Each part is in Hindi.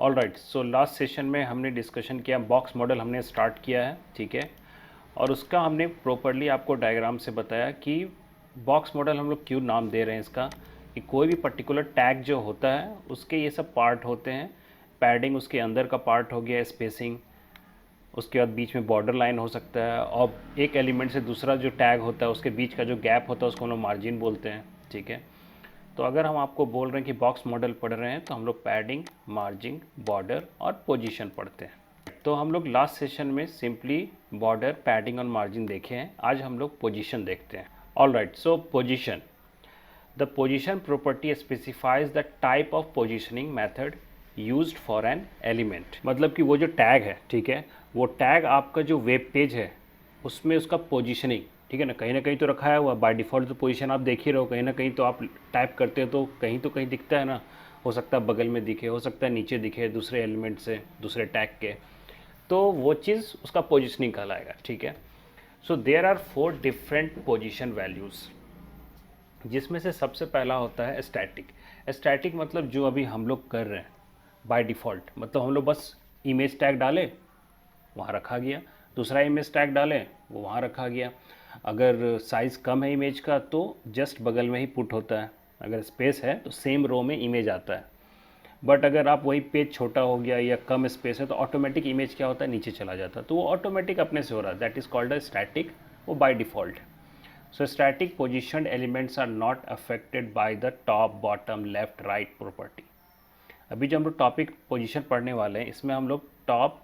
All right, so last session में हमने डिस्कशन किया, बॉक्स मॉडल हमने स्टार्ट किया है, ठीक है। और उसका हमने प्रॉपरली आपको डायग्राम से बताया कि बॉक्स मॉडल हम लोग क्यों नाम दे रहे हैं इसका, कि कोई भी पर्टिकुलर टैग जो होता है उसके ये सब पार्ट होते हैं। पैडिंग उसके अंदर का पार्ट हो गया, स्पेसिंग, उसके बाद बीच में बॉर्डर लाइन हो सकता है, और एक एलिमेंट से दूसरा जो टैग होता है उसके बीच का जो गैप होता है उसको हम लोग मार्जिन बोलते हैं, ठीक है। तो अगर हम आपको बोल रहे हैं कि बॉक्स मॉडल पढ़ रहे हैं तो हम लोग पैडिंग, मार्जिन, बॉर्डर और पोजीशन पढ़ते हैं। तो हम लोग लास्ट सेशन में सिंपली बॉर्डर, पैडिंग और मार्जिन देखे हैं। आज हम लोग पोजीशन देखते हैं। All right, so position, the position property specifies the type of positioning method used for an element. मतलब कि वो जो टैग है, ठीक है, वो टैग आपका जो वेब पेज है उसमें उसका पोजीशनिंग, ठीक है ना कहीं तो रखा है हुआ बाय डिफ़ॉल्ट। तो पोजीशन आप देख ही रहो, कहीं ना कहीं तो आप टाइप करते हो तो कहीं दिखता है ना। हो सकता है बगल में दिखे, हो सकता है नीचे दिखे दूसरे एलिमेंट से, दूसरे टैग के, तो वो चीज़ उसका पोजीशनिंग कहलाएगा, ठीक है। So there are 4 different position values, जिसमें से सबसे पहला होता है स्टैटिक। स्टैटिक मतलब जो अभी हम लोग कर रहे हैं बाय डिफ़ॉल्ट, मतलब हम लोग बस इमेज टैग डाले, वहाँ रखा गया। दूसरा इमेज टैग डालें, वो वहाँ रखा गया। अगर साइज़ कम है इमेज का तो जस्ट बगल में ही पुट होता है। अगर स्पेस है तो सेम रो में इमेज आता है। बट अगर आप वही पेज छोटा हो गया या कम स्पेस है तो ऑटोमेटिक इमेज क्या होता है, नीचे चला जाता है। तो वो ऑटोमेटिक अपने से हो रहा है, that is called a static, वो by default. So static positioned elements are not affected by the top, bottom, left, right property. अभी जो हम लोग टॉपिक पोजीशन पढ़ने वाले हैं इसमें हम लोग टॉप,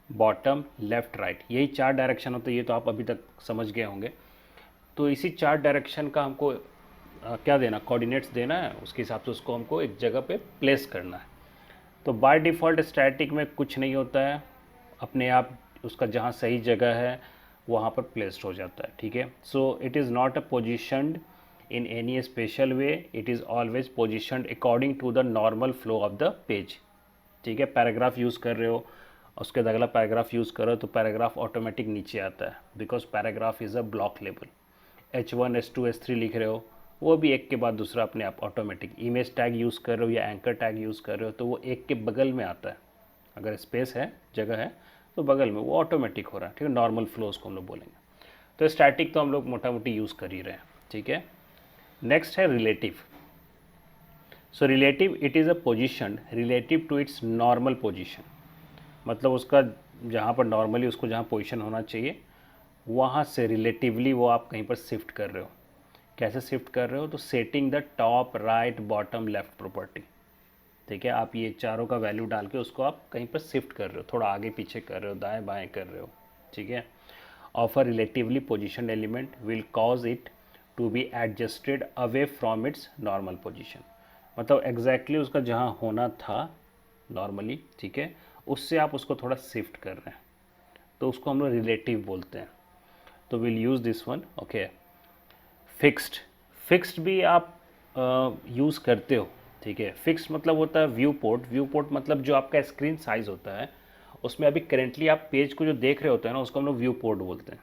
बॉटम, लेफ़्ट, राइट, यही 4 डायरेक्शन होते हैं। ये तो आप अभी तक समझ गए होंगे। तो इसी 4 डायरेक्शन का हमको क्या देना, कोऑर्डिनेट्स देना है, उसके हिसाब से उसको हमको एक जगह पे प्लेस करना है। तो बाय डिफ़ॉल्ट स्टैटिक में कुछ नहीं होता है, अपने आप उसका जहाँ सही जगह है वहाँ पर प्लेस्ड हो जाता है, ठीक है। So it is not a positioned in any special way, it is always positioned according to the normal flow of the page, ठीक है। पैराग्राफ यूज़ कर रहे हो, उसके बाद अगला पैराग्राफ यूज़ करो तो पैराग्राफ ऑटोमेटिक नीचे आता है, because paragraph is a block label. H1, H2, H3 लिख रहे हो, वो भी एक के बाद दूसरा अपने आप ऑटोमेटिक। इमेज टैग यूज़ कर रहे हो या एंकर टैग यूज़ कर रहे हो तो वो एक के बगल में आता है। अगर स्पेस है, जगह है, तो बगल में वो ऑटोमेटिक हो रहा है, ठीक है। नॉर्मल फ्लो उसको हम लोग बोलेंगे। तो स्टैटिक तो हम लोग मोटा मोटी यूज़ कर ही रहे हैं, ठीक है। नेक्स्ट है relative. So relative, it is a position relative to its normal position. मतलब उसका जहाँ पर नॉर्मली उसको जहाँ पोजीशन होना चाहिए वहाँ से रिलेटिवली वो आप कहीं पर शिफ्ट कर रहे हो। कैसे शिफ्ट कर रहे हो, तो setting the top, right, bottom, left property, ठीक है। आप ये चारों का वैल्यू डाल के उसको आप कहीं पर शिफ्ट कर रहे हो, थोड़ा आगे पीछे कर रहे हो, दाएं बाएं कर रहे हो, ठीक है। Of a relatively position element will cause it to be adjusted away from its normal position. मतलब एग्जैक्टली उसका जहाँ होना था नॉर्मली, ठीक है, उससे आप उसको थोड़ा शिफ्ट कर रहे हैं, तो उसको हम लोग रिलेटिव बोलते हैं। तो will use this one, okay. Fixed, fixed भी आप यूज़ करते हो, ठीक है। फिक्स्ड मतलब होता है व्यू पोर्ट। व्यू पोर्ट मतलब जो आपका स्क्रीन साइज़ होता है उसमें अभी करेंटली आप पेज को जो देख रहे होते हैं ना, उसको हम लोग व्यू पोर्ट बोलते हैं।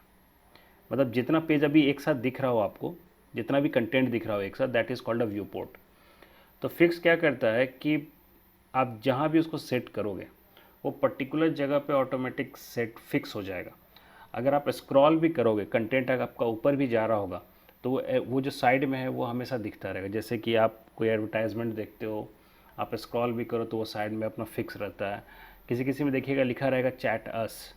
मतलब जितना पेज अभी एक साथ दिख रहा हो आपको, जितना भी कंटेंट दिख रहा हो एक साथ, that is called a view port. तो फिक्स क्या करता है कि आप जहाँ भी उसको सेट करोगे वो पर्टिकुलर जगह पे ऑटोमेटिक सेट फिक्स हो जाएगा। अगर आप स्क्रॉल भी करोगे, कंटेंट अगर आपका ऊपर भी जा रहा होगा तो वो जो साइड में है वो हमेशा दिखता रहेगा। जैसे कि आप कोई एडवर्टाइजमेंट देखते हो, आप स्क्रॉल भी करो तो वो साइड में अपना फिक्स रहता है। किसी किसी में देखिएगा लिखा रहेगा चैट अस,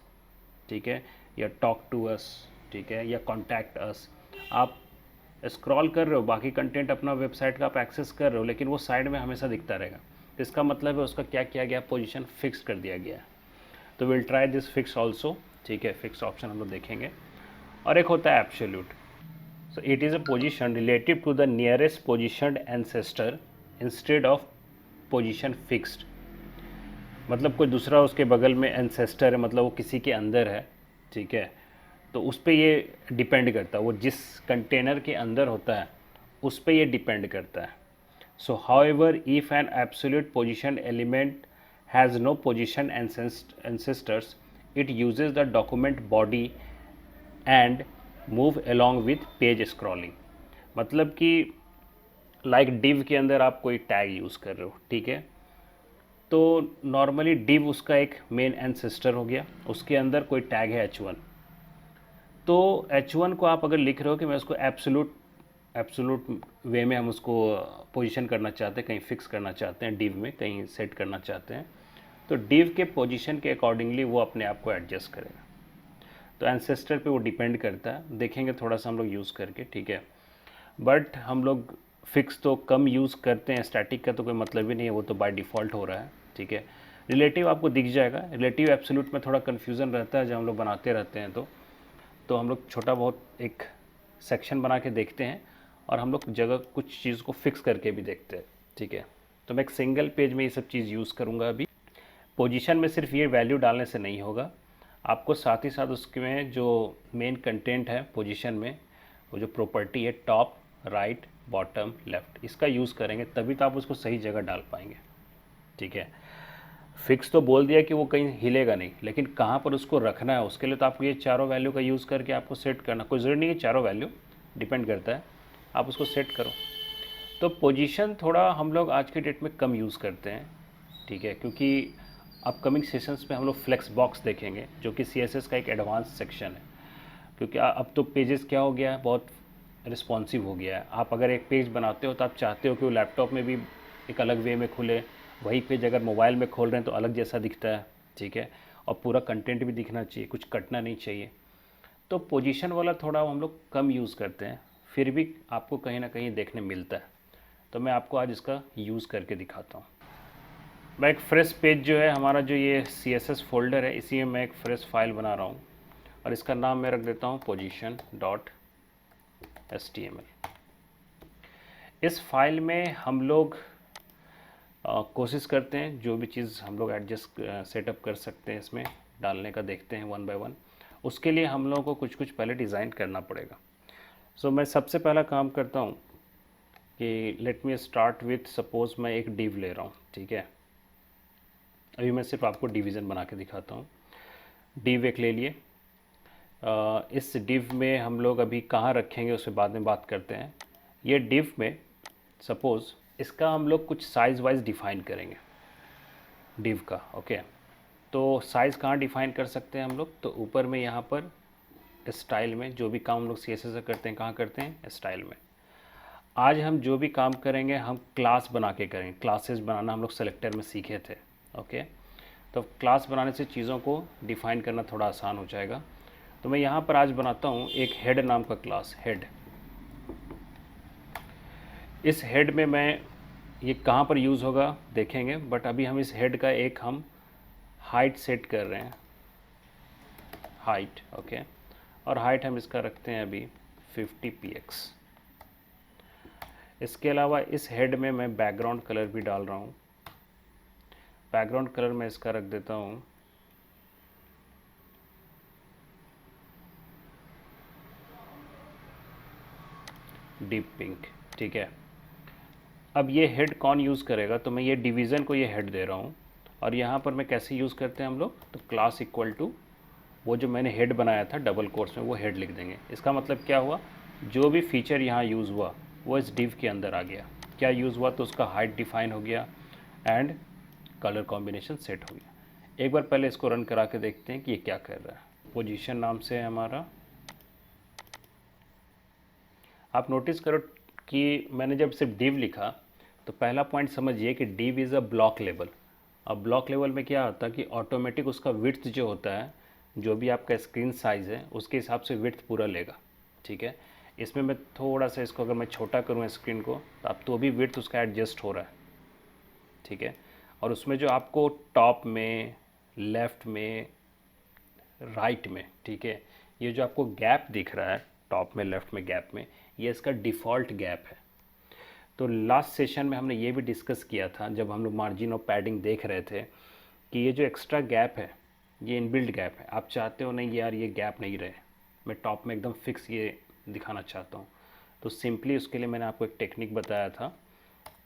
ठीक है, या टॉक टू अस, ठीक है, या कॉन्टैक्ट अस। आप स्क्रॉल कर रहे हो, बाकी कंटेंट अपना वेबसाइट का आप एक्सेस कर रहे हो, लेकिन वो साइड में हमेशा दिखता रहेगा। तो इसका मतलब है उसका क्या किया गया, पोजीशन फिक्स कर दिया गया है। तो will try this fix also, ठीक है। फिक्स ऑप्शन हम लोग देखेंगे। और एक होता है absolute. So it is a position relative to the nearest positioned ancestor instead of position fixed. मतलब कोई दूसरा उसके बगल में एंसेस्टर है, मतलब वो किसी के अंदर है, ठीक है। तो उस पर ये डिपेंड करता है, वो जिस कंटेनर के अंदर होता है उस पर ये डिपेंड करता है। So however if an absolute position element has no position ancestors, it uses the document body and move along with page scrolling। मतलब कि लाइक div के अंदर आप कोई टैग यूज़ कर रहे हो, ठीक है। तो नॉर्मली div उसका एक मेन एंसेस्टर हो गया, उसके अंदर कोई टैग है h1। तो h1 को आप अगर लिख रहे हो कि मैं उसको एब्सोल्यूट वे में हम उसको पोजीशन करना चाहते हैं, कहीं फिक्स करना चाहते हैं, div में कहीं सेट करना चाहते हैं, तो div के पोजीशन के अकॉर्डिंगली वो अपने आप को एडजस्ट करेगा। तो एंसेस्टर पे वो डिपेंड करता है, देखेंगे थोड़ा सा हम लोग यूज़ करके, ठीक है। बट हम लोग फिक्स तो कम यूज़ करते हैं, स्टैटिक का तो कोई मतलब ही नहीं है, वो तो बाय डिफ़ॉल्ट हो रहा है, ठीक है। रिलेटिव आपको दिख जाएगा, रिलेटिव एब्सोल्यूट में थोड़ा कन्फ्यूज़न रहता है जब हम लोग बनाते रहते हैं, तो हम लोग छोटा बहुत एक सेक्शन बना के देखते हैं और हम लोग जगह कुछ चीज़ को फिक्स करके भी देखते हैं, ठीक है। तो मैं एक सिंगल पेज में ये सब चीज़ यूज़ करूँगा अभी। पोजीशन में सिर्फ ये वैल्यू डालने से नहीं होगा, आपको साथ ही साथ उसमें जो मेन कंटेंट है पोजीशन में, वो जो प्रॉपर्टी है टॉप, राइट, बॉटम, लेफ़्ट, इसका यूज़ करेंगे तभी तो आप उसको सही जगह डाल पाएंगे, ठीक है। फिक्स तो बोल दिया कि वो कहीं हिलेगा नहीं, लेकिन कहाँ पर उसको रखना है उसके लिए तो आपको ये चारों वैल्यू का यूज़ करके आपको सेट करना, कोई ज़रूरी नहीं है चारों वैल्यू, डिपेंड करता है, आप उसको सेट करो। तो पोजीशन थोड़ा हम लोग आज के डेट में कम यूज़ करते हैं, ठीक है, क्योंकि अपकमिंग सेशंस में हम लोग फ्लेक्स बॉक्स देखेंगे जो कि CSS का एक एडवांस सेक्शन है। क्योंकि अब तो पेजेस क्या हो गया है, बहुत रिस्पॉन्सिव हो गया है। आप अगर एक पेज बनाते हो तो आप चाहते हो कि वो लैपटॉप में भी एक अलग वे में खुले, वही पेज अगर मोबाइल में खोल रहे हैं तो अलग जैसा दिखता है, ठीक है, और पूरा कंटेंट भी दिखना चाहिए, कुछ कटना नहीं चाहिए। तो पोजीशन वाला थोड़ा हम लोग कम यूज़ करते हैं, फिर भी आपको कहीं ना कहीं देखने मिलता है। तो मैं आपको आज इसका यूज़ करके दिखाता हूँ। मैं एक फ्रेश पेज जो है हमारा, जो ये CSS फोल्डर है, इसी में मैं एक फ्रेश फाइल बना रहा हूँ और इसका नाम मैं रख देता हूँ position.html। इस फाइल में हम लोग कोशिश करते हैं जो भी चीज़ हम लोग एडजस्ट सेटअप कर सकते हैं इसमें डालने का, देखते हैं वन बाय वन। उसके लिए हम लोगों को कुछ कुछ पहले डिज़ाइन करना पड़ेगा। सो मैं सबसे पहला काम करता हूँ कि let me start with, suppose मैं एक डिव ले रहा हूँ, ठीक है। अभी मैं सिर्फ आपको डिवीज़न बना के दिखाता हूँ। डिव एक ले लिए, इस डिव में हम लोग अभी कहाँ रखेंगे उससे बाद में बात करते हैं। ये डिव में सपोज़ इसका हम लोग कुछ साइज़ वाइज डिफ़ाइन करेंगे डिव का, ओके। तो साइज़ कहाँ डिफ़ाइन कर सकते हैं हम लोग, तो ऊपर में यहाँ पर स्टाइल में जो भी काम हम लोग CSS से करते हैं, कहाँ करते हैं, स्टाइल में। आज हम जो भी काम करेंगे हम क्लास बना के करेंगे, क्लासेस बनाना हम लोग सेलेक्टर में सीखे थे, ओके। तो क्लास बनाने से चीज़ों को डिफ़ाइन करना थोड़ा आसान हो जाएगा। तो मैं यहाँ पर आज बनाता हूँ एक हेड नाम का क्लास, हेड। इस हेड में मैं, ये कहाँ पर यूज़ होगा देखेंगे, बट अभी हम इस हेड का एक हम हाइट सेट कर रहे हैं, हाइट, ओके। और हाइट हम इसका रखते हैं अभी 50 px। इसके अलावा इस हेड में मैं बैकग्राउंड कलर भी डाल रहा हूँ। बैकग्राउंड कलर मैं इसका रख देता हूँ डीप पिंक, ठीक है। अब ये हेड कौन यूज़ करेगा, तो मैं ये डिवीज़न को ये हेड दे रहा हूँ और यहाँ पर मैं कैसे यूज़ करते हैं हम लोग, तो क्लास इक्वल टू वो जो मैंने हेड बनाया था डबल कोट्स में, वो हेड लिख देंगे। इसका मतलब क्या हुआ, जो भी फीचर यहाँ यूज़ हुआ वो इस डिव के अंदर आ गया। क्या यूज़ हुआ, तो उसका हाइट डिफाइन हो गया एंड कलर कॉम्बिनेशन सेट हो गया। एक बार पहले इसको रन करा के देखते हैं कि ये क्या कर रहा है। पोजीशन नाम से है हमारा। आप नोटिस करो कि मैंने जब सिर्फ डिव लिखा तो पहला पॉइंट समझिए कि div is a block level. अब ब्लॉक लेवल में क्या होता है कि ऑटोमेटिक उसका विड्थ जो होता है, जो भी आपका स्क्रीन साइज़ है उसके हिसाब से विड्थ पूरा लेगा, ठीक है। इसमें मैं थोड़ा सा इसको अगर मैं छोटा करूँ स्क्रीन को, तो अब तो भी विड्थ उसका एडजस्ट हो रहा है, ठीक है। और उसमें जो आपको टॉप में, लेफ़्ट में, राइट में, ठीक है, ये जो आपको गैप दिख रहा है टॉप में, लेफ़्ट में, गैप में, ये इसका डिफ़ॉल्ट गैप है। तो लास्ट सेशन में हमने ये भी डिस्कस किया था जब हम लोग मार्जिन और पैडिंग देख रहे थे कि ये जो एक्स्ट्रा गैप है ये इनबिल्ट गैप है। आप चाहते हो नहीं यार ये गैप नहीं रहे, मैं टॉप में एकदम फिक्स ये दिखाना चाहता हूँ, तो सिंपली उसके लिए मैंने आपको एक टेक्निक बताया था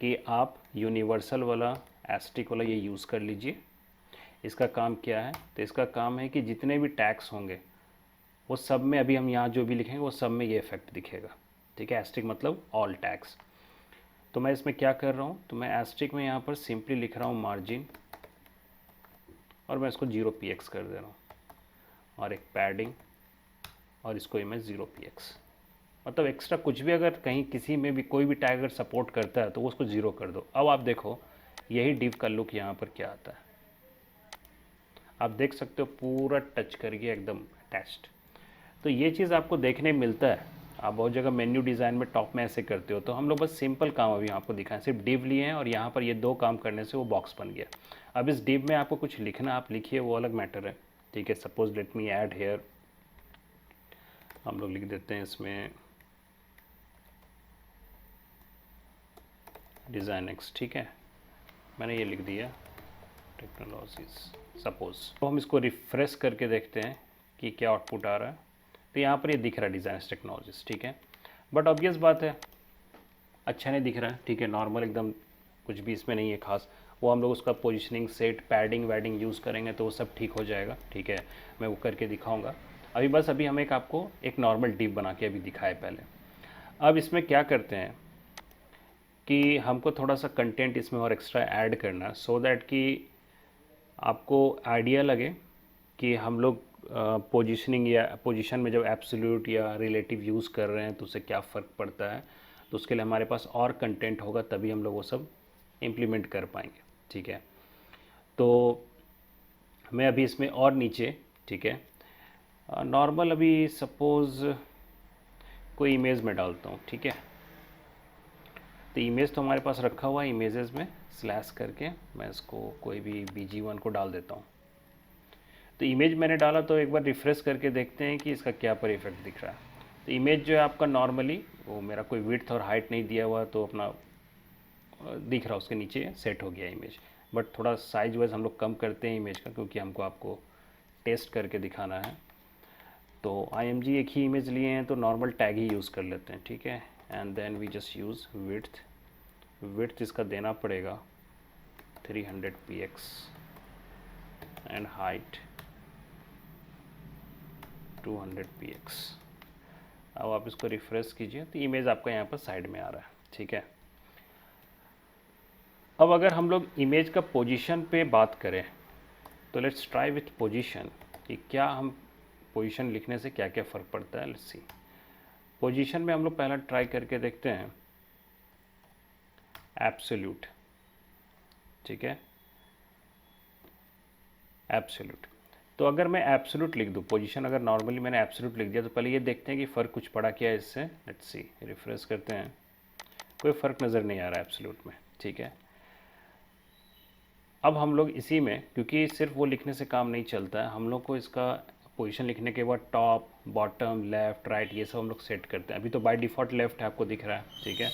कि आप यूनिवर्सल वाला एस्टिक वाला ये यूज़ कर लीजिए। इसका काम क्या है, तो इसका काम है कि जितने भी टैग्स होंगे वो सब में, अभी हम यहाँ जो भी लिखेंगे वो सब में ये इफेक्ट दिखेगा, ठीक है। एस्टिक मतलब ऑल टैग्स। तो मैं इसमें क्या कर रहा हूँ, तो मैं एस्टिक में यहाँ पर सिंपली लिख रहा हूँ मार्जिन और मैं इसको 0px कर दे रहा हूँ, और एक पैडिंग, और इसको ही मैं 0px, मतलब एक्स्ट्रा कुछ भी अगर कहीं किसी में भी कोई भी टैग अगर सपोर्ट करता है तो वो उसको 0 कर दो। अब आप देखो यही div का लुक यहाँ पर क्या आता है, आप देख सकते हो पूरा टच करके एकदम अटैच्ड। तो ये चीज़ आपको देखने मिलता है, आप बहुत जगह मेन्यू डिज़ाइन में टॉप में ऐसे करते हो। तो हम लोग बस सिंपल काम अभी आपको दिखाएं, सिर्फ div लिए हैं और यहाँ पर ये 2 काम करने से वो बॉक्स बन गया। अब इस div में आपको कुछ लिखना, आप लिखिए, वो अलग मैटर है, ठीक है। Suppose let me add here, हम लोग लिख देते हैं इसमें डिज़ाइन एक्स, ठीक है, मैंने ये लिख दिया टेक्नोलॉजीज सपोज। तो हम इसको रिफ्रेश करके देखते हैं कि क्या आउटपुट आ रहा है। तो यहाँ पर ये दिख रहा है डिज़ाइन टेक्नोलॉजीज, ठीक है, बट ऑब्वियस बात है अच्छा नहीं दिख रहा है, ठीक है, नॉर्मल एकदम, कुछ भी इसमें नहीं है खास। वो हम लोग उसका positioning set padding wedding use करेंगे तो वो सब ठीक हो जाएगा, ठीक है, मैं वो करके दिखाऊंगा। अभी हम एक आपको एक नॉर्मल डिव बना के अभी दिखाए पहले। अब इसमें क्या करते हैं कि हमको थोड़ा सा कंटेंट इसमें और एक्स्ट्रा ऐड करना, सो दैट कि आपको आइडिया लगे कि हम लोग पोजीशनिंग या पोजीशन में जब एब्सोल्यूट या रिलेटिव यूज़ कर रहे हैं तो उससे क्या फ़र्क पड़ता है। तो उसके लिए हमारे पास और कंटेंट होगा, तभी हम लोग वो सब इम्प्लीमेंट कर पाएंगे, ठीक है। तो मैं अभी इसमें और नीचे, ठीक है, नॉर्मल अभी सपोज़ कोई इमेज में डालता हूँ, ठीक है। तो इमेज तो हमारे पास रखा हुआ है, इमेजेस में स्लैश करके मैं इसको कोई भी BG1 को डाल देता हूँ। तो इमेज मैंने डाला, तो एक बार रिफ्रेश करके देखते हैं कि इसका क्या पर इफेक्ट दिख रहा है। तो इमेज जो है आपका नॉर्मली, वो मेरा कोई विड्थ और हाइट नहीं दिया हुआ, तो अपना दिख रहा, उसके नीचे सेट हो गया इमेज। बट थोड़ा साइज वाइज हम लोग कम करते हैं इमेज का, क्योंकि हमको आपको टेस्ट करके दिखाना है। तो IMG एक ही इमेज लिए हैं तो नॉर्मल टैग ही यूज़ कर लेते हैं, ठीक है। And then we just use width इसका देना पड़ेगा 300px एंड हाइट 200px। अब आप इसको रिफ्रेश कीजिए तो इमेज आपका यहाँ पर साइड में आ रहा है, ठीक है। अब अगर हम लोग इमेज का पोजीशन पे बात करें तो लेट्स ट्राई विथ पोजीशन, कि क्या हम पोजीशन लिखने से क्या क्या फ़र्क पड़ता है। लेट्स सी, पोजीशन में हम लोग पहला ट्राई करके देखते हैं एब्सोल्यूट, ठीक है, एब्सोल्यूट। तो अगर मैं एब्सोल्यूट लिख दूँ पोजीशन, अगर नॉर्मली मैंने एब्सोल्यूट लिख दिया, तो पहले ये देखते हैं कि फ़र्क कुछ पड़ा क्या है इससे। लेट्स सी, रिफ्रेश करते हैं, कोई फ़र्क नज़र नहीं आ रहा है एब्सोल्यूट में, ठीक है। अब हम लोग इसी में, क्योंकि सिर्फ वो लिखने से काम नहीं चलता है, हम लोग को इसका पोजीशन लिखने के बाद टॉप बॉटम लेफ़्ट राइट ये सब हम लोग सेट करते हैं। अभी तो बाय डिफ़ॉल्ट लेफ़्ट आपको दिख रहा है, ठीक है।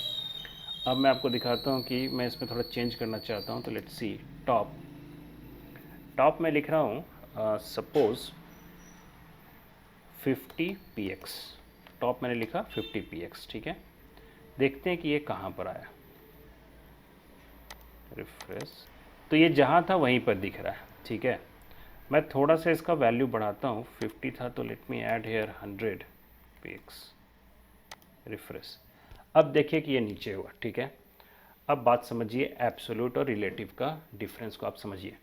अब मैं आपको दिखाता हूँ कि मैं इसमें थोड़ा चेंज करना चाहता हूँ। तो लेट्स सी, टॉप में लिख रहा हूँ सपोज़ 50px, टॉप मैंने लिखा 50px, ठीक है। देखते हैं कि ये कहाँ पर आया, रिफ्रेश, तो ये जहाँ था वहीं पर दिख रहा है, ठीक है। मैं थोड़ा सा इसका वैल्यू बढ़ाता हूँ, 50 था तो let me add here 100px, refresh. अब देखिए कि ये नीचे हुआ, ठीक है। अब बात समझिए एब्सोल्यूट और रिलेटिव का डिफरेंस को आप समझिए।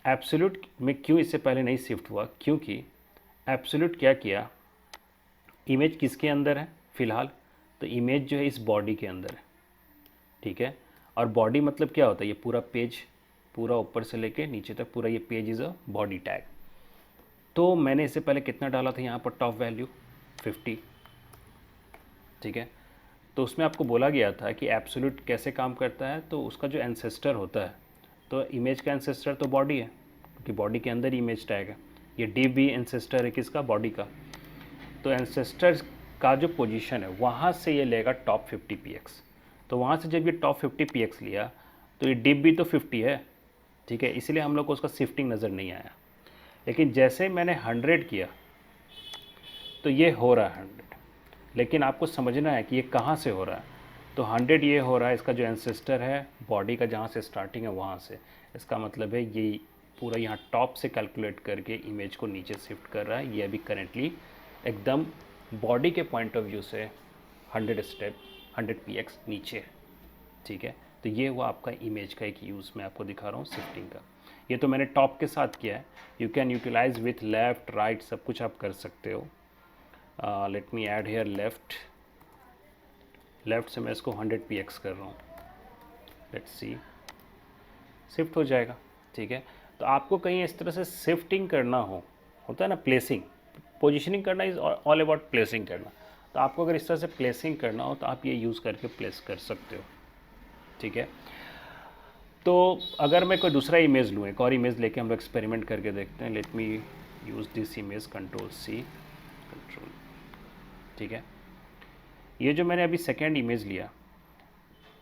एब्सोल्यूट में क्यों इससे पहले नहीं शिफ्ट हुआ, क्योंकि एब्सोल्यूट क्या किया, इमेज किसके अंदर है फ़िलहाल, तो इमेज जो है इस बॉडी के अंदर है, ठीक है। और बॉडी मतलब क्या होता है, ये पूरा पेज, पूरा ऊपर से लेके नीचे तक पूरा ये page is a body tag. तो मैंने इससे पहले कितना डाला था यहाँ पर टॉप वैल्यू 50, ठीक है। तो उसमें आपको बोला गया था कि एब्सोल्यूट कैसे काम करता है, तो उसका जो एंसेस्टर होता है, तो इमेज का एंसेस्टर तो बॉडी है, क्योंकि बॉडी के अंदर इमेज टैग है। ये डी भी एंसेस्टर है किसका, बॉडी का। तो एंसेस्टर का जो पोजीशन है वहाँ से ये लेगा टॉप 50px। तो वहाँ से जब ये टॉप 50px लिया तो ये डिप भी तो 50 है, ठीक है, इसलिए हम लोग को उसका शिफ्टिंग नज़र नहीं आया। लेकिन जैसे मैंने 100 किया तो ये हो रहा है 100, लेकिन आपको समझना है कि ये कहाँ से हो रहा है। तो 100 ये हो रहा है, इसका जो एंसेस्टर है बॉडी का, जहाँ से स्टार्टिंग है वहाँ से, इसका मतलब है ये पूरा यहाँ टॉप से कैलकुलेट करके इमेज को नीचे शिफ्ट कर रहा है। ये अभी करेंटली एकदम बॉडी के पॉइंट ऑफ व्यू से 100 स्टेप 100px नीचे है, ठीक है। तो ये हुआ आपका इमेज का एक यूज़, मैं आपको दिखा रहा हूँ शिफ्टिंग का। ये तो मैंने टॉप के साथ किया है, you can utilize with left right, सब कुछ आप कर सकते हो। Let me add here left, left से मैं इसको 100px कर रहा हूँ, लेट्स सी, शिफ्ट हो जाएगा, ठीक है। तो आपको कहीं इस तरह से शिफ्टिंग करना होता है ना, प्लेसिंग, पोजिशनिंग करना इज़ ऑल अबाउट प्लेसिंग करना। तो आपको अगर इस तरह से प्लेसिंग करना हो तो आप ये यूज़ करके प्लेस कर सकते हो, ठीक है। तो अगर मैं कोई दूसरा इमेज लूँ, एक और इमेज लेके हम लोग एक्सपेरिमेंट करके देखते हैं। Let me use this image, Ctrl+C, control, ठीक है। ये जो मैंने अभी सेकेंड इमेज लिया,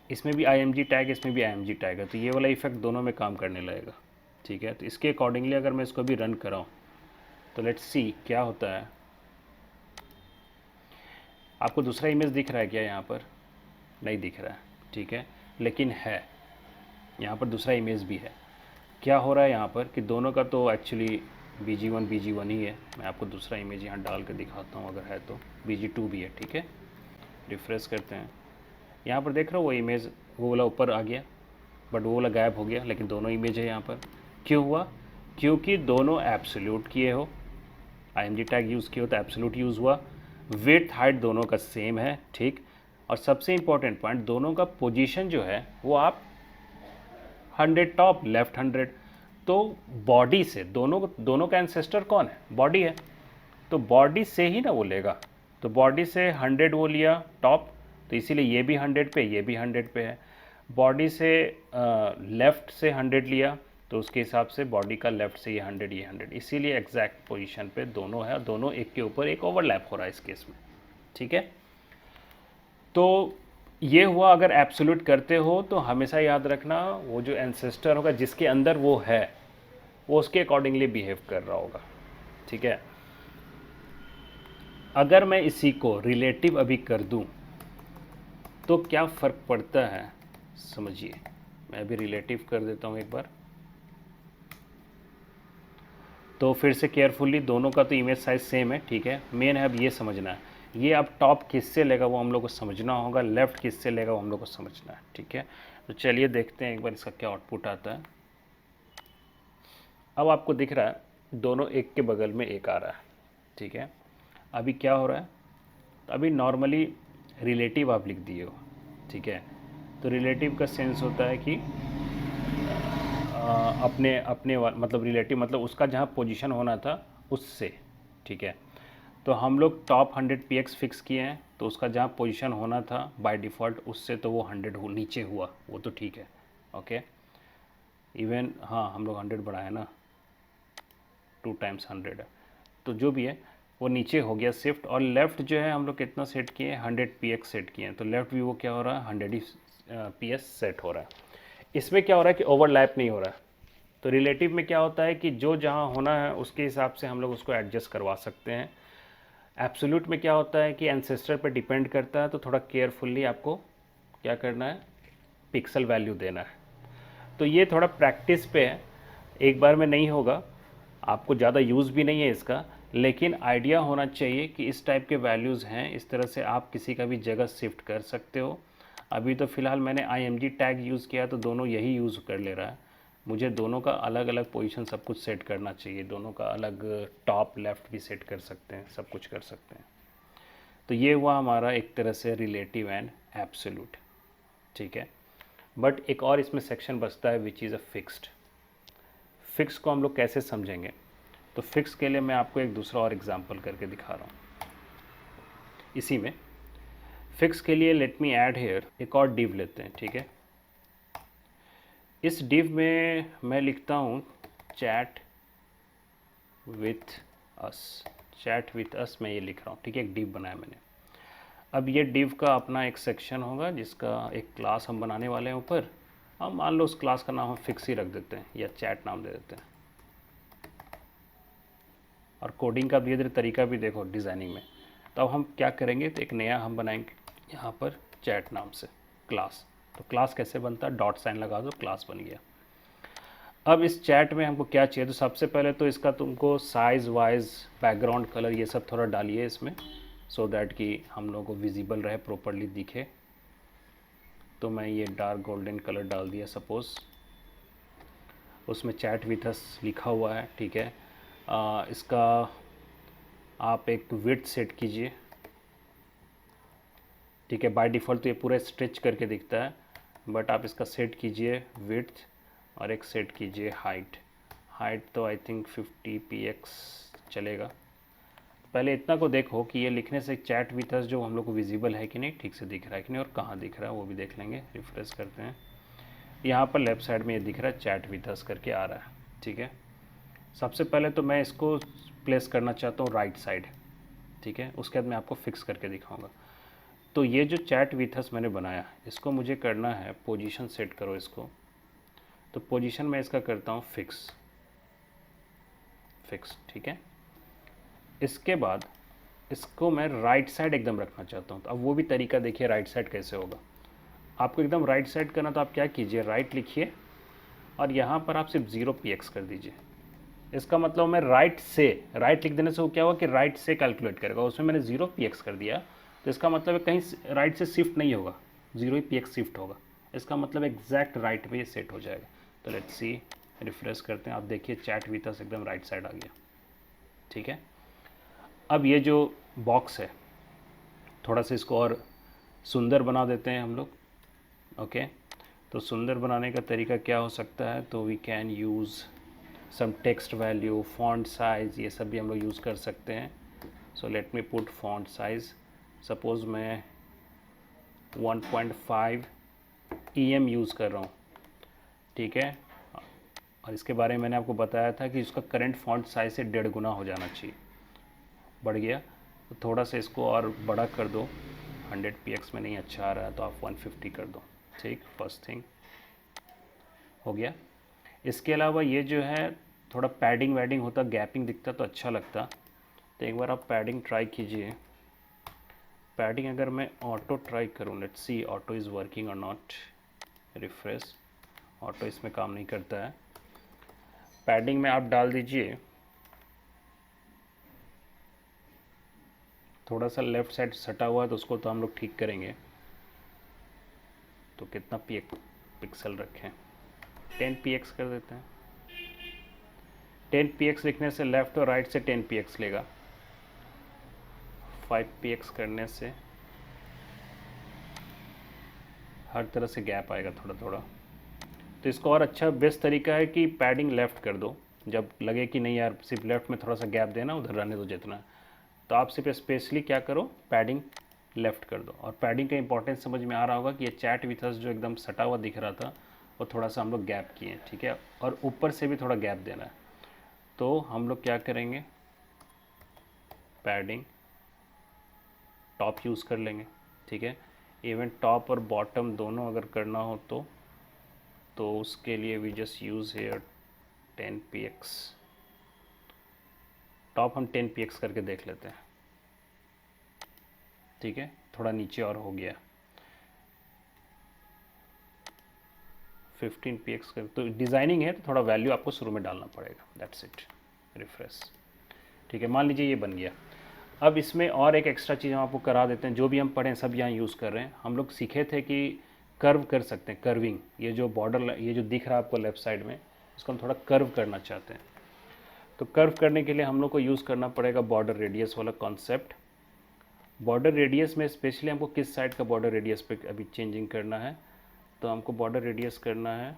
इसमें भी IMG टैग, इसमें भी IMG टैग है, तो ये वाला इफेक्ट दोनों में काम करने लगेगा, ठीक है। तो इसके अकॉर्डिंगली अगर मैं इसको भी रन कराऊँ तो लेट्स सी क्या होता है। आपको दूसरा इमेज दिख रहा है क्या? यहाँ पर नहीं दिख रहा है, ठीक है, लेकिन है यहाँ पर दूसरा इमेज भी है। क्या हो रहा है यहाँ पर कि दोनों का तो एक्चुअली BG1 ही है। मैं आपको दूसरा इमेज यहाँ डाल के दिखाता हूँ, अगर है तो BG2 भी है, ठीक है। रिफ्रेश करते हैं, यहाँ पर देख रहे हो वो इमेज, वो वाला ऊपर आ गया बट वो वाला गायब हो गया, लेकिन दोनों इमेज है यहाँ पर। क्यों हुआ? क्योंकि दोनों एब्सोल्यूट किए हो, IMG टैग यूज़ किए हो तो एब्सोल्यूट यूज़ हुआ। विड्थ हाइट दोनों का सेम है, ठीक। और सबसे इम्पॉर्टेंट पॉइंट, दोनों का पोजीशन जो है वो आप 100 टॉप, लेफ्ट 100। तो बॉडी से दोनों का एंसेस्टर कौन है? बॉडी है, तो बॉडी से ही ना वो लेगा। तो बॉडी से 100 वो लिया टॉप, तो इसीलिए ये भी 100 पे, ये भी 100 पे है। बॉडी से लेफ़्ट से 100 लिया, तो उसके हिसाब से बॉडी का लेफ़्ट से ये 100, ये 100, इसीलिए एग्जैक्ट पोजीशन पे दोनों है, दोनों एक के ऊपर एक ओवरलैप हो रहा है इस केस में, ठीक है। तो ये हुआ, अगर एब्सोल्यूट करते हो तो हमेशा याद रखना वो जो एंसेस्टर होगा जिसके अंदर वो है, वो उसके अकॉर्डिंगली बिहेव कर रहा होगा, ठीक है। अगर मैं इसी को रिलेटिव अभी कर दूं तो क्या फ़र्क पड़ता है, समझिए। मैं अभी रिलेटिव कर देता हूं एक बार, तो फिर से केयरफुली, दोनों का तो इमेज साइज सेम है, ठीक है। मेन है अब ये समझना है, ये अब टॉप किससे लेगा वो हम लोग को समझना होगा, लेफ़्ट किससे लेगा वो हम लोग को समझना है, ठीक है। तो चलिए देखते हैं एक बार इसका क्या आउटपुट आता है। अब आपको दिख रहा है दोनों एक के बगल में एक आ रहा है, ठीक है। अभी क्या हो रहा है, अभी नॉर्मली रिलेटिव आप लिख दिए हो, ठीक है। तो रिलेटिव का सेंस होता है कि अपने अपने मतलब रिलेटिव मतलब उसका जहाँ पोजीशन होना था उससे, ठीक है। तो हम लोग टॉप 100px फिक्स किए हैं, तो उसका जहाँ पोजीशन होना था बाय डिफ़ॉल्ट उससे तो वो 100 नीचे हुआ, वो तो ठीक है, ओके। इवन हाँ, हम लोग 100 बढ़ाए ना, 2 टाइम्स 100 है, तो जो भी है वो नीचे हो गया शिफ्ट। और लेफ़्ट जो है हम लोग कितना सेट किए हैं, 100px सेट किए हैं, तो लेफ़्ट भी वो क्या हो रहा है, 100px सेट हो रहा है। इसमें क्या हो रहा है कि ओवरलैप नहीं हो रहा है। तो रिलेटिव में क्या होता है कि जो जहाँ होना है उसके हिसाब से हम लोग उसको एडजस्ट करवा सकते हैं। एब्सोल्यूट में क्या होता है कि एंसेस्टर पर डिपेंड करता है, तो थोड़ा केयरफुली आपको क्या करना है, पिक्सल वैल्यू देना है। तो ये थोड़ा प्रैक्टिस पे है, एक बार में नहीं होगा, आपको ज़्यादा यूज़ भी नहीं है इसका, लेकिन आइडिया होना चाहिए कि इस टाइप के वैल्यूज़ हैं, इस तरह से आप किसी का भी जगह शिफ्ट कर सकते हो। अभी तो फ़िलहाल मैंने IMG टैग यूज़ किया तो दोनों यही यूज़ कर ले रहा है। मुझे दोनों का अलग अलग पोजीशन सब कुछ सेट करना चाहिए, दोनों का अलग टॉप लेफ़्ट भी सेट कर सकते हैं, सब कुछ कर सकते हैं। तो ये हुआ हमारा एक तरह से रिलेटिव एंड एब्सोल्यूट, ठीक है। बट एक और इसमें सेक्शन बचता है which is a fixed. Fix को हम लोग कैसे समझेंगे, तो फिक्स के लिए मैं आपको एक दूसरा और एग्जांपल करके दिखा रहा हूँ। इसी में फिक्स के लिए लेट मी ऐड हेयर एक और डिव लेते हैं, ठीक है। इस डिव में मैं लिखता हूँ chat with us, chat with us मैं ये लिख रहा हूँ, ठीक है। एक डिव बनाया मैंने। अब ये डिव का अपना एक सेक्शन होगा जिसका एक क्लास हम बनाने वाले हैं ऊपर। हम मान लो उस क्लास का नाम हम फिक्स ही रख देते हैं या चैट नाम दे देते हैं। और कोडिंग का धीरे धीरे तरीका भी देखो डिज़ाइनिंग में। तो अब हम क्या करेंगे, तो एक नया हम बनाएंगे यहाँ पर चैट नाम से क्लास। तो क्लास कैसे बनता है, डॉट साइन लगा दो, क्लास बन गया। अब इस चैट में हमको क्या चाहिए, तो सबसे पहले तो इसका तुमको साइज़ वाइज बैकग्राउंड कलर ये सब थोड़ा डालिए इसमें, सो दैट कि हम लोगों को विजिबल रहे, प्रॉपरली दिखे। तो मैं ये डार्क गोल्डन कलर डाल दिया सपोज़, उसमें चैट विथ अस लिखा हुआ है, ठीक है। इसका आप एक विड्थ सेट कीजिए, ठीक है। बाय डिफ़ॉल्ट तो ये पूरा स्ट्रेच करके दिखता है, बट आप इसका सेट कीजिए विड्थ और एक सेट कीजिए हाइट। हाइट तो आई थिंक 50 px चलेगा। पहले इतना को देखो कि ये लिखने से चैट विथ अस जो हम लोग को विजिबल है कि नहीं, ठीक से दिख रहा है कि नहीं, और कहाँ दिख रहा है वो भी देख लेंगे। रिफ्रेश करते हैं, यहाँ पर लेफ़्ट साइड में ये दिख रहा है चैट विथ अस करके आ रहा है, ठीक है। सबसे पहले तो मैं इसको प्लेस करना चाहता हूँ राइट साइड, ठीक है। उसके बाद मैं आपको फिक्स करके दिखाऊंगा। तो ये जो चैट विथ अस मैंने बनाया, इसको मुझे करना है पोजीशन सेट करो इसको। तो पोजीशन में इसका करता हूँ फिक्स, ठीक है। इसके बाद इसको मैं राइट साइड एकदम रखना चाहता हूँ। तो अब वो भी तरीका देखिए राइट साइड कैसे होगा। आपको एकदम राइट साइड करना, तो आप क्या कीजिए, राइट लिखिए और यहाँ पर आप सिर्फ 0 px कर दीजिए। इसका मतलब मैं राइट से, राइट लिख देने से वो क्या होगा कि राइट से कैलकुलेट करेगा। उसमें मैंने 0 px कर दिया, तो इसका मतलब है कहीं राइट से शिफ्ट नहीं होगा, 0 ही px शिफ्ट होगा। इसका मतलब एग्जैक्ट राइट पे ये सेट हो जाएगा। तो लेट्स सी, रिफ्रेश करते हैं, आप देखिए चैट विथ अस एकदम राइट साइड आ गया, ठीक है। अब ये जो बॉक्स है, थोड़ा सा इसको और सुंदर बना देते हैं हम लोग, ओके। तो सुंदर बनाने का तरीका क्या हो सकता है, तो we can use some text value, font size, ये सब भी हम लोग यूज़ कर सकते हैं। So let me put font size, suppose मैं 1.5 EM यूज़ कर रहा हूँ, ठीक है। और इसके बारे में मैंने आपको बताया था कि इसका करंट फॉन्ट साइज़ से 1.5 गुना हो जाना चाहिए। बढ़ गया तो थोड़ा सा इसको और बड़ा कर दो, 100 px में नहीं अच्छा आ रहा है तो आप 150 कर दो, ठीक। फर्स्ट थिंग हो गया। इसके अलावा ये जो है थोड़ा पैडिंग वैडिंग होता, गैपिंग दिखता तो अच्छा लगता। तो एक बार आप पैडिंग ट्राई कीजिए। पैडिंग अगर मैं ऑटो ट्राई करूँ, let's see auto is working और नॉट। रिफ्रेश, ऑटो इसमें काम नहीं करता है। पैडिंग में आप डाल दीजिए थोड़ा सा लेफ़्ट साइड सटा हुआ है, तो उसको तो हम लोग ठीक करेंगे। तो कितना पिक्सल रखें, 10 px कर देते हैं। 10 px लिखने से लेफ़्ट और राइट से 10 px लेगा, 5 px करने से हर तरह से गैप आएगा थोड़ा थोड़ा। तो इसको और अच्छा बेस्ट तरीका है कि पैडिंग लेफ़्ट कर दो, जब लगे कि नहीं यार सिर्फ लेफ़्ट में थोड़ा सा गैप देना, उधर रहने दो जितना, तो आप सिर्फ स्पेशली क्या करो, पैडिंग लेफ़्ट कर दो। और पैडिंग का इंपॉर्टेंस समझ में आ रहा होगा कि ये चैट विथ अस जो एकदम सटा हुआ दिख रहा था, वो थोड़ा सा हम लोग गैप किए, ठीक है। और ऊपर से भी थोड़ा गैप देना है। तो हम लोग क्या करेंगे, पैडिंग टॉप यूज़ कर लेंगे, ठीक है। इवन टॉप और बॉटम दोनों अगर करना हो तो उसके लिए we just use here 10 px। Top हम 10 px करके देख लेते हैं, ठीक है। थोड़ा नीचे और हो गया, 15 px कर। तो डिज़ाइनिंग है तो थोड़ा वैल्यू आपको शुरू में डालना पड़ेगा, दैट्स इट। रिफ्रेश, ठीक है। मान लीजिए ये बन गया। अब इसमें और एक एक्स्ट्रा चीज़ हम आपको करा देते हैं, जो भी हम पढ़ें सब यहाँ यूज़ कर रहे हैं। हम लोग सीखे थे कि कर्व कर सकते हैं, कर्विंग। ये जो बॉर्डर, ये जो दिख रहा है आपको लेफ़्ट साइड में, इसको हम थोड़ा कर्व करना चाहते हैं। तो कर्व करने के लिए हम लोग को यूज़ करना पड़ेगा बॉर्डर रेडियस वाला कॉन्सेप्ट। बॉर्डर रेडियस में स्पेशली हमको किस साइड का बॉर्डर रेडियस पे अभी चेंजिंग करना है, तो हमको बॉर्डर रेडियस करना है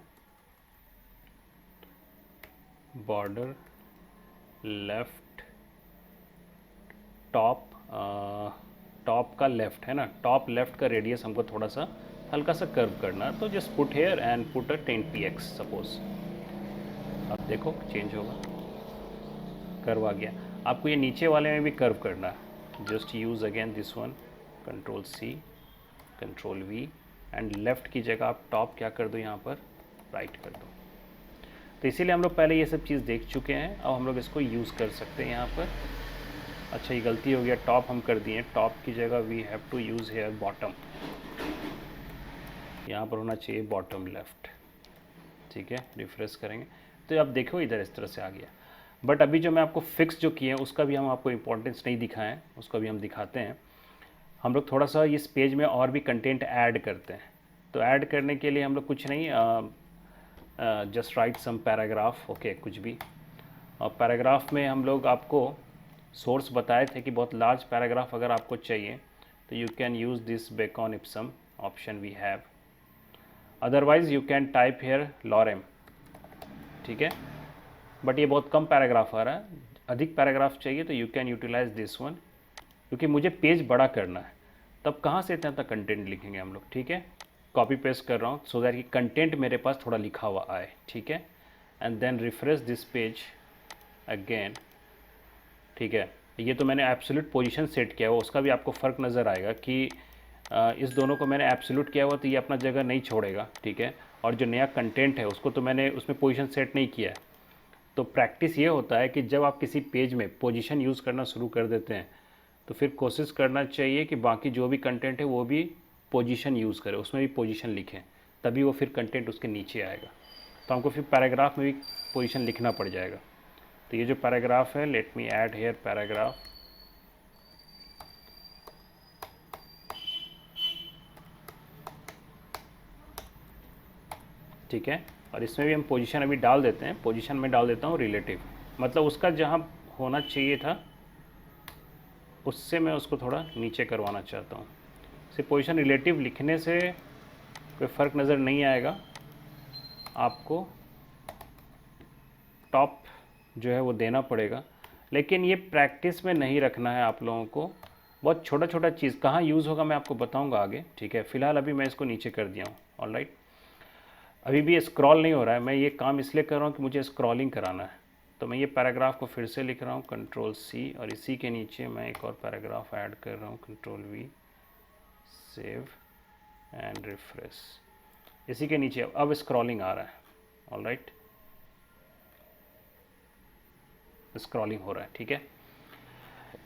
बॉर्डर लेफ़्ट टॉप, टॉप का लेफ़्ट है ना, टॉप लेफ़्ट का रेडियस हमको थोड़ा सा हल्का सा कर्व करना है। तो just put here and put a 10 px suppose. अब देखो चेंज होगा, कर्व आ गया। आपको ये नीचे वाले में भी कर्व करना है, just use again this one, control C, control V, and left की जगह आप टॉप क्या कर दो, यहाँ पर राइट कर दो। तो इसीलिए हम लोग पहले ये सब चीज़ देख चुके हैं, अब हम लोग इसको यूज़ कर सकते हैं यहाँ पर। अच्छा ये गलती हो गया, टॉप हम कर दिए, टॉप की जगह we have to use here bottom. यहाँ पर होना चाहिए बॉटम लेफ़्ट, ठीक है। रिफ्रेश करेंगे तो अब देखो इधर इस तरह से आ गया। बट अभी जो मैं आपको फिक्स जो किए हैं उसका भी हम आपको इम्पोर्टेंस नहीं दिखाएं, उसको भी हम दिखाते हैं। हम लोग थोड़ा सा इस पेज में और भी कंटेंट ऐड करते हैं। तो ऐड करने के लिए हम लोग कुछ नहीं, जस्ट राइट सम पैराग्राफ, ओके, कुछ भी। और पैराग्राफ में हम लोग आपको सोर्स बताए थे कि बहुत लार्ज पैराग्राफ अगर आपको चाहिए तो you can use this bacon ipsum option we have, otherwise you can type here lorem, ठीक है। बट ये बहुत कम पैराग्राफ आ रहा है, अधिक पैराग्राफ चाहिए तो you can utilize this one, क्योंकि मुझे पेज बड़ा करना है, तब कहाँ से इतना तक कंटेंट लिखेंगे हम लोग, ठीक है। कॉपी पेस्ट कर रहा हूँ सो दैट कि कंटेंट मेरे पास थोड़ा लिखा हुआ आए, ठीक है। And then refresh this page again, ठीक है। ये तो मैंने एब्सोल्यूट पोजीशन सेट किया हुआ, उसका भी आपको फ़र्क नज़र आएगा कि इस दोनों को मैंने एब्सोल्यूट किया हुआ तो ये अपना जगह नहीं छोड़ेगा, ठीक है। और जो नया कंटेंट है उसको तो मैंने उसमें पोजीशन सेट नहीं किया है। तो प्रैक्टिस ये होता है कि जब आप किसी पेज में पोजीशन यूज़ करना शुरू कर देते हैं तो फिर कोशिश करना चाहिए कि बाकी जो भी कंटेंट है वो भी पोजीशन यूज़ करें, उसमें भी पोजीशन लिखें, तभी वो फिर कंटेंट उसके नीचे आएगा। तो हमको फिर पैराग्राफ में भी पोजीशन लिखना पड़ जाएगा। तो ये जो पैराग्राफ है, let me add here paragraph, ठीक है। और इसमें भी हम पोजीशन अभी डाल देते हैं, पोजीशन में डाल देता हूँ रिलेटिव, मतलब उसका जहाँ होना चाहिए था उससे मैं उसको थोड़ा नीचे करवाना चाहता हूँ। से पोजीशन रिलेटिव लिखने से कोई फ़र्क नज़र नहीं आएगा, आपको टॉप जो है वो देना पड़ेगा, लेकिन ये प्रैक्टिस में नहीं रखना है आप लोगों को। बहुत छोटा छोटा चीज़ कहाँ यूज़ होगा मैं आपको बताऊंगा आगे, ठीक है। फ़िलहाल अभी मैं इसको नीचे कर दिया हूँ, ऑलराइट। अभी भी स्क्रॉल नहीं हो रहा है, मैं ये काम इसलिए कर रहा हूँ कि मुझे स्क्रॉलिंग कराना है। तो मैं ये पैराग्राफ को फिर से लिख रहा हूँ, कंट्रोल सी, और इसी के नीचे मैं एक और पैराग्राफ ऐड कर रहा हूँ, control we, save and refresh. इसी के नीचे अब स्क्रॉलिंग आ रहा है, ऑलराइट, स्क्रॉलिंग हो रहा है, ठीक है।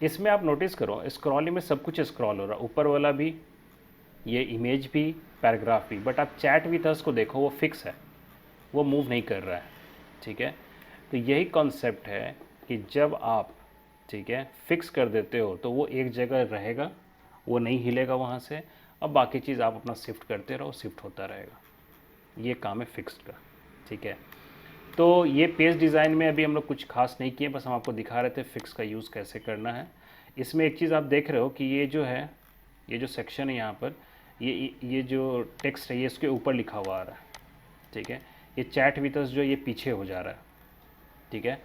इसमें आप नोटिस करो स्क्रॉलिंग में सब कुछ स्क्रॉल हो रहा है, ऊपर वाला भी, ये इमेज भी, पैराग्राफ भी। बट आप चैट विथ अस को देखो, वो फिक्स है, वो मूव नहीं कर रहा है, ठीक है। तो यही कॉन्सेप्ट है कि जब आप, ठीक है, फिक्स कर देते हो तो वो एक जगह रहेगा, वो नहीं हिलेगा वहाँ से। अब बाकी चीज़ आप अपना शिफ्ट करते रहो, शिफ्ट होता रहेगा। ये काम है फिक्स्ड का, ठीक है। तो ये पेज डिज़ाइन में अभी हम लोग कुछ खास नहीं किए, बस हम आपको दिखा रहे थे फिक्स का यूज़ कैसे करना है। इसमें एक चीज़ आप देख रहे हो कि ये जो है, ये जो सेक्शन है यहाँ पर, ये जो टेक्स्ट है ये इसके ऊपर लिखा हुआ आ रहा है, ठीक है। ये चैट विथ अस जो ये पीछे हो जा रहा है, ठीक है।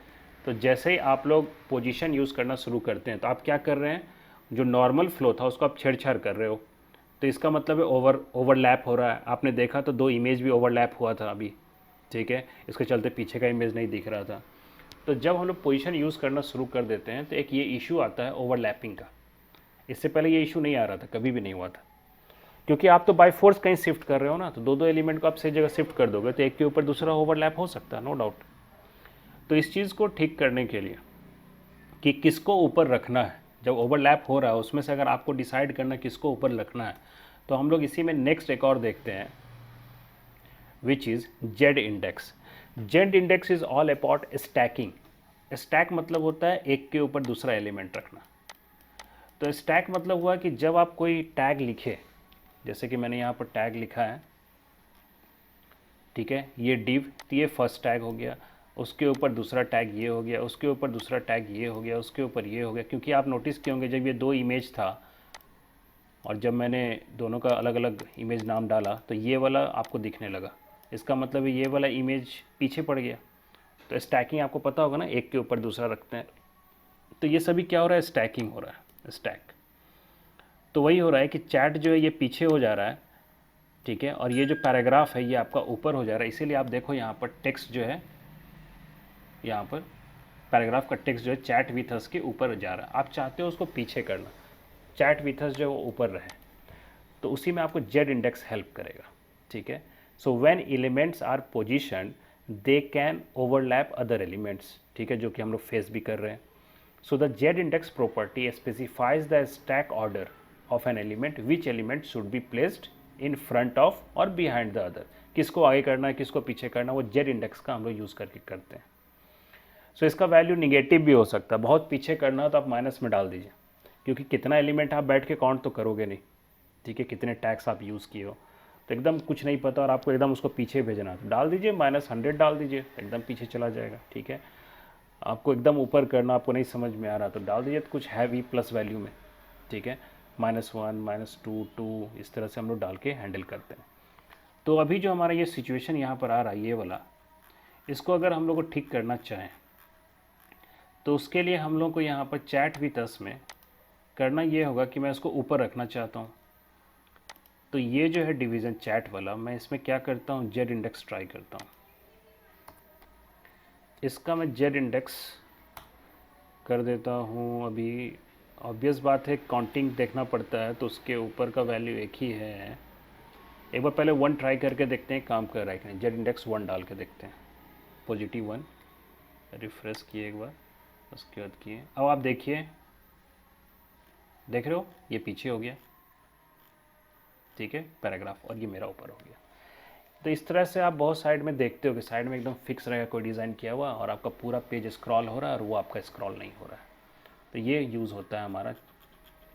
तो जैसे ही आप लोग पोजीशन यूज़ करना शुरू करते हैं तो आप क्या कर रहे हैं, जो नॉर्मल फ्लो था उसको आप छेड़छाड़ कर रहे हो। तो इसका मतलब है ओवरलैप हो रहा है। आपने देखा तो दो इमेज भी ओवरलैप हुआ था अभी, ठीक है, इसके चलते पीछे का इमेज नहीं दिख रहा था। तो जब हम लोग पोजीशन यूज़ करना शुरू कर देते हैं तो एक ये इशू आता है ओवरलैपिंग का। इससे पहले ये इशू नहीं आ रहा था, कभी भी नहीं हुआ था, क्योंकि आप तो बाय फोर्स कहीं शिफ्ट कर रहे हो ना, तो दो दो एलिमेंट को आप सही जगह शिफ्ट कर दोगे तो एक के ऊपर दूसरा ओवरलैप हो सकता है, नो डाउट। तो इस चीज़ को ठीक करने के लिए कि किसको ऊपर रखना है, जब ओवरलैप हो रहा है उसमें से अगर आपको डिसाइड करना किसको ऊपर रखना है, तो हम लोग इसी में नेक्स्ट एक और देखते हैं, which is Z index. Z index is all about stacking. Stack मतलब होता है एक के ऊपर दूसरा एलिमेंट रखना। तो स्टैक मतलब हुआ कि जब आप कोई टैग लिखे, जैसे कि मैंने यहाँ पर टैग लिखा है, ठीक है, ये डिव, तो ये फर्स्ट टैग हो गया, उसके ऊपर दूसरा टैग ये हो गया, उसके ऊपर दूसरा टैग ये हो गया, उसके ऊपर ये हो गया। क्योंकि आप नोटिस किए होंगे जब ये दो इमेज था और जब मैंने दोनों का अलग अलग इमेज नाम डाला तो ये वाला आपको दिखने लगा, इसका मतलब ये वाला इमेज पीछे पड़ गया। तो स्टैकिंग आपको पता होगा ना, एक के ऊपर दूसरा रखते हैं। तो ये सभी क्या हो रहा है, स्टैकिंग हो रहा है, स्टैक। तो वही हो रहा है कि चैट जो है ये पीछे हो जा रहा है, ठीक है, और ये जो पैराग्राफ है ये आपका ऊपर हो जा रहा है। इसीलिए आप देखो यहाँ पर टेक्स्ट जो है, यहाँ पर पैराग्राफ का टेक्स्ट जो है चैट विथ अस के ऊपर जा रहा है। आप चाहते हो उसको पीछे करना, चैट विथ अस जो है वो ऊपर रहे, तो उसी में आपको जेड इंडेक्स हेल्प करेगा, ठीक है। So when elements are position they can overlap other elements, ठीक है, जो कि हम लोग फेस भी कर रहे हैं। So the Z index property specifies the stack order of an element, which element should be placed in front of और बिहाइंड द अदर। किसको आगे करना है, किसको पीछे करना, वो जेड इंडेक्स का हम लोग यूज़ करके करते हैं। सो इसका वैल्यू निगेटिव भी हो सकता है, बहुत पीछे करना हो तो आप माइनस में डाल दीजिए, क्योंकि कितना एलिमेंट आप बैठ के काउंट तो करोगे नहीं, ठीक है, कितने टैग्स आप यूज़ किए हो। तो एकदम कुछ नहीं पता और आपको एकदम उसको पीछे भेजना है तो डाल दीजिए -100 डाल दीजिए, एकदम पीछे चला जाएगा। ठीक है, आपको एकदम ऊपर करना, आपको नहीं समझ में आ रहा तो डाल दीजिए तो कुछ है भी प्लस वैल्यू में। ठीक है, -1 -2 2 इस तरह से हम लोग डाल के हैंडल करते हैं। तो अभी जो हमारा ये सिचुएशन यहाँ पर आ रहा है ये वाला, इसको अगर हम लोग को ठीक करना चाहें तो उसके लिए हम लोग को यहाँ पर चैट विद अस में करना ये होगा कि मैं इसको ऊपर रखना चाहता हूँ। तो ये जो है डिवीज़न चैट वाला, मैं इसमें क्या करता हूँ, जेड इंडेक्स ट्राई करता हूँ। इसका मैं जेड इंडेक्स कर देता हूँ। अभी ऑब्वियस बात है काउंटिंग देखना पड़ता है तो उसके ऊपर का वैल्यू एक ही है। एक बार पहले 1 ट्राई करके देखते हैं काम कर रहा है कि नहीं। जेड इंडेक्स 1 डाल के देखते हैं, +1 रिफ्रेश किए एक बार, उसके बाद किए। अब आप देखिए, देख रहे हो ये पीछे हो गया। ठीक है, पैराग्राफ, और ये मेरा ऊपर हो गया। तो इस तरह से आप बहुत साइड में देखते हो कि साइड में एकदम फिक्स रहेगा कोई डिज़ाइन किया हुआ और आपका पूरा पेज स्क्रॉल हो रहा है और वो आपका स्क्रॉल नहीं हो रहा है। तो ये यूज़ होता है हमारा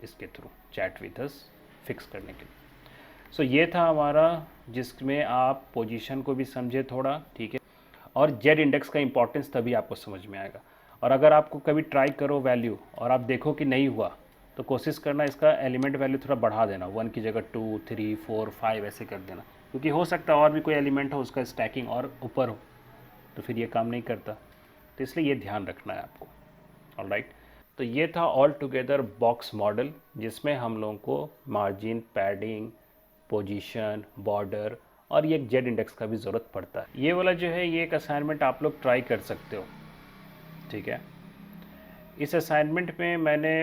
इसके through chat with us fix करने के लिए। सो ये था हमारा जिसमें आप पोजीशन को भी समझे थोड़ा। ठीक है, और जेड इंडेक्स का इंपॉर्टेंस तभी आपको समझ में आएगा। और अगर आपको कभी ट्राई करो वैल्यू और आप देखो कि नहीं हुआ तो कोशिश करना इसका एलिमेंट वैल्यू थोड़ा बढ़ा देना, 1 की जगह 2 3 4 5 ऐसे कर देना, क्योंकि हो सकता है और भी कोई एलिमेंट हो उसका स्टैकिंग और ऊपर हो तो फिर ये काम नहीं करता। तो इसलिए ये ध्यान रखना है आपको। ऑलराइट, तो ये था ऑल टुगेदर बॉक्स मॉडल जिसमें हम लोगों को मार्जिन, पैडिंग, पोजीशन, बॉर्डर और ये एक जेड इंडेक्स का भी ज़रूरत पड़ता है। ये वाला जो है ये एक असाइनमेंट आप लोग ट्राई कर सकते हो। ठीक है, इस असाइनमेंट में मैंने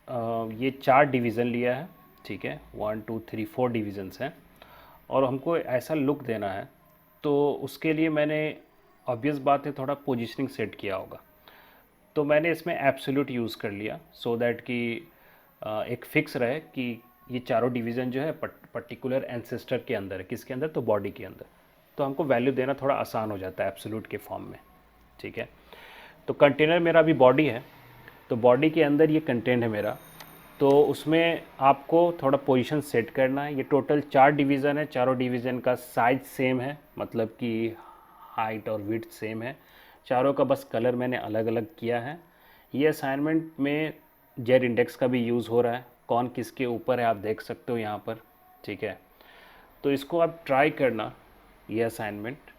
ये 4 डिवीज़न लिया है। ठीक है, 1 2 3 4 डिवीज़न्स हैं और हमको ऐसा लुक देना है तो उसके लिए मैंने ऑब्वियस बात है थोड़ा पोजीशनिंग सेट किया होगा। तो मैंने इसमें एब्सोल्यूट यूज़ कर लिया सो दैट कि एक फिक्स रहे कि ये चारों डिवीज़न जो है पर्टिकुलर एंसेस्टर के अंदर है। किसके अंदर, तो बॉडी के अंदर। तो हमको वैल्यू देना थोड़ा आसान हो जाता है एब्सोल्यूट के फॉर्म में। ठीक है, तो कंटेनर मेरा अभी बॉडी है तो बॉडी के अंदर ये कंटेंट है मेरा, तो उसमें आपको थोड़ा पोजीशन सेट करना है। ये टोटल 4 डिवीज़न है, चारों डिवीज़न का साइज सेम है, मतलब कि हाइट और विड्थ सेम है। चारों का बस कलर मैंने अलग अलग किया है। ये असाइनमेंट में जेड इंडेक्स का भी यूज़ हो रहा है, कौन किसके ऊपर है आप देख सकते हो यहाँ पर। ठीक है, तो इसको आप ट्राई करना ये असाइनमेंट।